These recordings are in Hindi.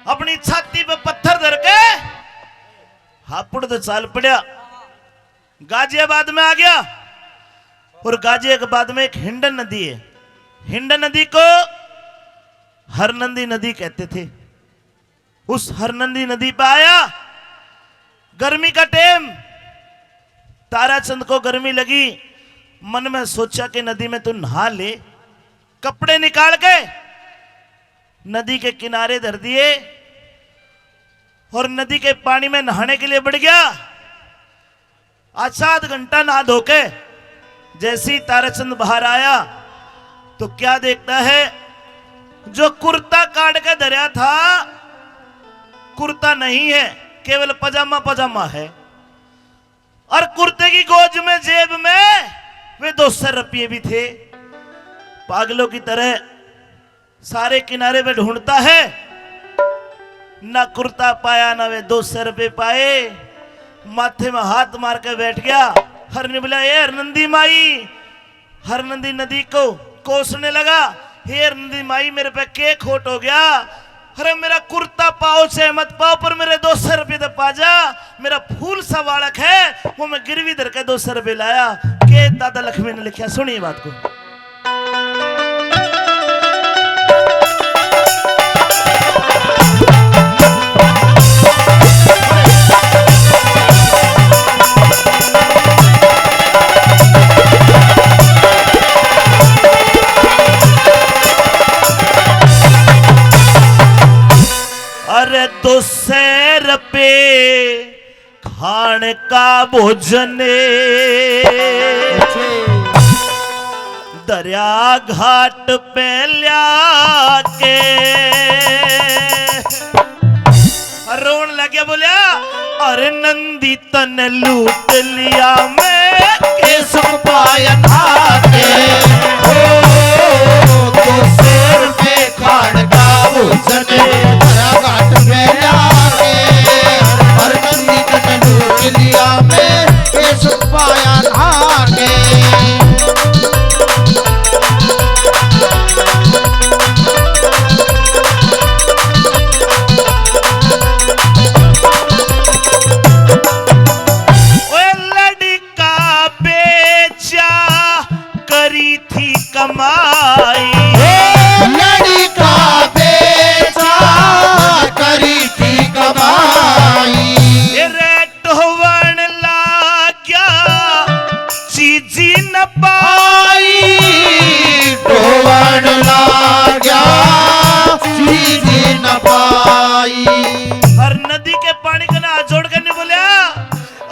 अपनी छाती पे पत्थर धर के हापुड़ तो चाल पड़ा, गाजियाबाद में आ गया। और गाजियाबाद में एक हिंडन नदी है, हिंडन नदी को हरनंदी नदी कहते थे। उस हरनंदी नदी पे आया, गर्मी का टाइम, ताराचंद को गर्मी लगी, मन में सोचा कि नदी में तू नहा ले। कपड़े निकाल के नदी के किनारे धर दिए और नदी के पानी में नहाने के लिए बढ़ गया। आध घंटा नहा धोके जैसे ही ताराचंद बाहर आया तो क्या देखता है, जो कुर्ता काट के धरा था कुर्ता नहीं है, केवल पजामा पजामा है। और कुर्ते की गोज में जेब में वे 200 रुपये भी थे। पागलों की तरह सारे किनारे पे ढूंढता है, ना कुर्ता पाया ना वे 200 रुपये पाए। माथे में हाथ मार के बैठ गया। हरने बोला, ये हरनंदी माई, हरनंदी नदी को कोसने लगा, हे हरनंदी माई मेरे पे के खोट हो गया। अरे मेरा कुर्ता पाओ से मत पाओ, पर मेरे 200 रुपये तो पा जा। मेरा फूल सा बालक है, वो मैं गिरवी धर के 200 रुपये लाया। के दादा लक्ष्मी ने लिखा, सुनिए बात को। अरे 200 रुपये खान का भोजन दरिया घाट पे ल्या के रोन लगे, बोलिया अरे नंदी तन लूट लिया मैं के सुख पाया के। 200 रुपये खान का भोजन दरिया घाट पे ल्या के, और नंदी तन लूट लिया मैं के सुख पाया के। कमाई लड़का बेचा करी थी कमाई, रेट होवन लाग्या चीजी न पाई, होवन लाग्या चीजी न पाई। हर नदी के पानी का ना जोड़ कर नहीं बोलिया,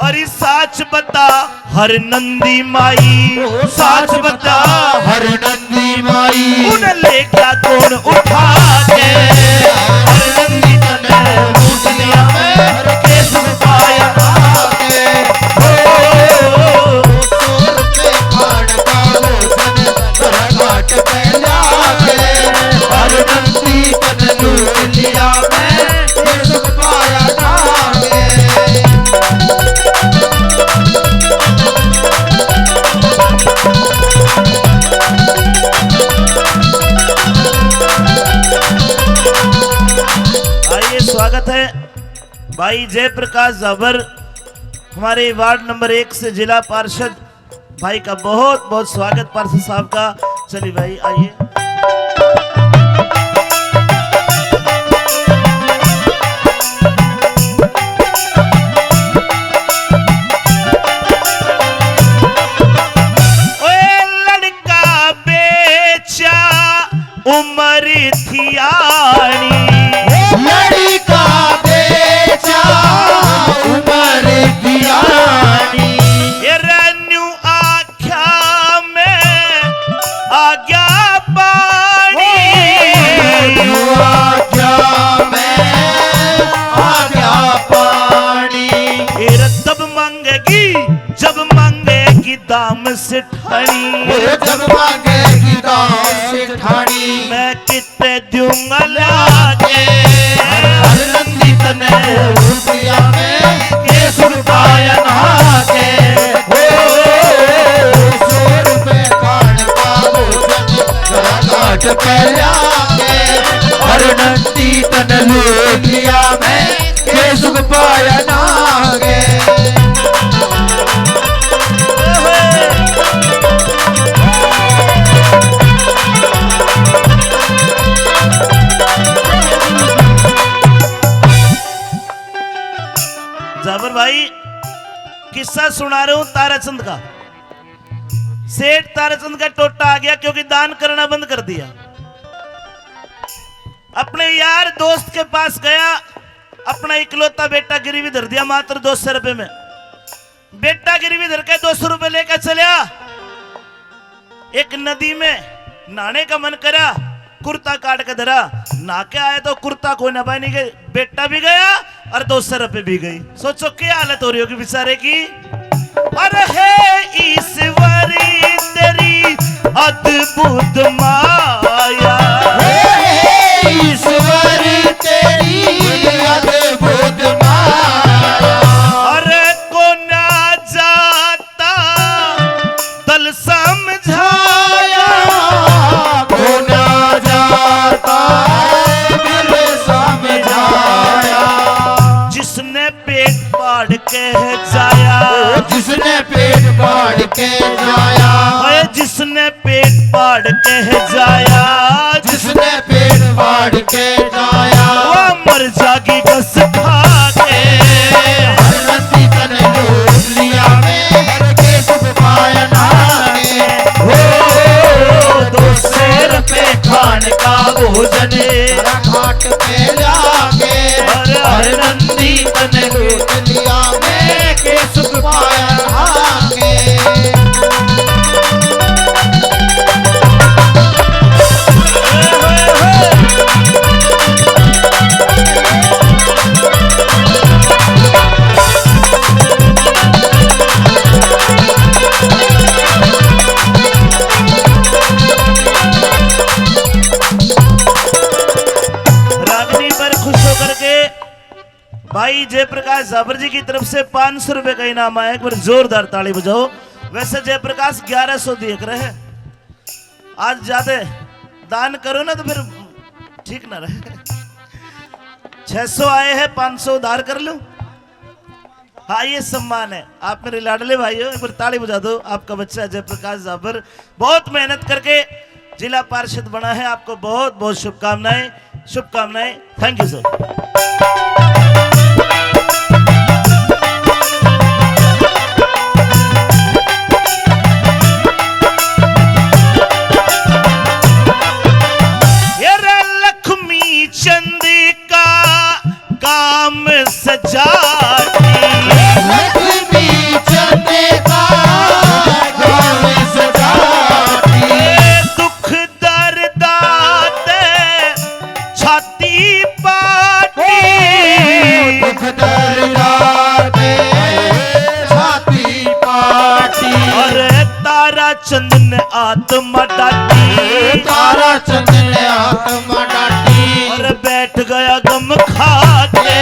अरे साच बता हर नंदी माई, साच बता हर नंदी माई, उन्हें ले क्या कौन उठा के। हर नंदी तने लूट लिया मैं के सुख पाया के। 200 रुपये खान का भोजन दरिया घाट पे ल्या के, हर नंदी तने लूट लिया मैं के सुख पाया के। स्वागत है भाई जयप्रकाश जाबर, हमारे वार्ड नंबर 1 से जिला पार्षद भाई का बहुत बहुत स्वागत पार्षद साहब का। चलिए भाई आइए। लड़का बेचा उमर थी आनी, लड़का बेचा उमर दियानी, ये रेन्यू आख्या में आ गया सुख पाया नागे। जाबर भाई किस्सा सुना रहा हूं ताराचंद का। सेठ ताराचंद का टोटा आ गया क्योंकि दान करना बंद कर दिया। अपने यार दोस्त के पास गया, अपना इकलौता बेटा गिरवी धर दिया मात्र 200 रुपए में। बेटा गिरवी धर के 200 रुपए लेकर चलिया। एक नदी में नहाने का मन करा, कुर्ता काट के धरा, नहा के आया तो कुर्ता कोई ना पाए नहीं गए, बेटा भी गया और 200 रुपए भी गई। सोचो क्या हालत हो रही होगी बेचारे की। अरे हे ईश्वरी तेरी अद्भुत माया, ईश्वरी तेरी अद्भुत माया। अरे को ना जाता दल समझाया, को ना जाता दिल समझाया। जिसने पेट फाड़ के जाया, जिसने पेट फाड़ के जाया, अरे जिसने पेट फाड़ के जाया, जिसने पेट फाड़ के जाया, वो मर जागी घस खा के। हर नदी तन लूट लिया में, हर के सुख पाया नागे। हो 200 रुपए खान का भोजन, हर घाट पे जाके हर नंदी तन लूट लिया में, के सुख पाया नागे। रागनी पर खुश होकर के भाई जयप्रकाश जाबर जी की तरफ से 500 रुपए का इनाम आया। एक बार जोरदार ताली बजाओ। वैसे जयप्रकाश 1100 दिए रहे, आज ज्यादा दान करो ना तो फिर ठीक ना रहे। 600 आए हैं, 500 उधार कर लूं। हाँ ये सम्मान है, आप मेरे लाडले भाई हो। एक बार ताली बजा दो। आपका बच्चा जयप्रकाश जाबर बहुत मेहनत करके जिला पार्षद बना है। आपको बहुत बहुत शुभकामनाएं, शुभकामनाएं। Thank you sir. ये रे लक्ष्मी चंद का काम सजाती, लक्ष्मी चंद का काम सजाती, दुख दर्द आते छाती पाटी, दुख दर्द छाती पाटी। अरे तारा चंदन आत्मा डाटी, तारा चंद ने आत्मा डाटी, और बैठ गया गम खा के।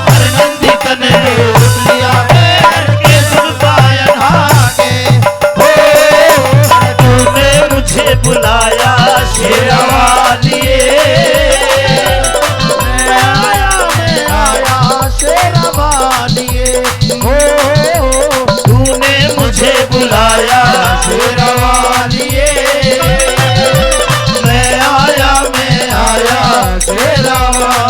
हर नंदी तन लूट लिया में, के सुख पाया नागे। तूने मुझे बुलाया शेरवालिए, मैं आया शेरवालिए। तूने मुझे बुलाया शेरवालिए, मैं आया शेरवालिए।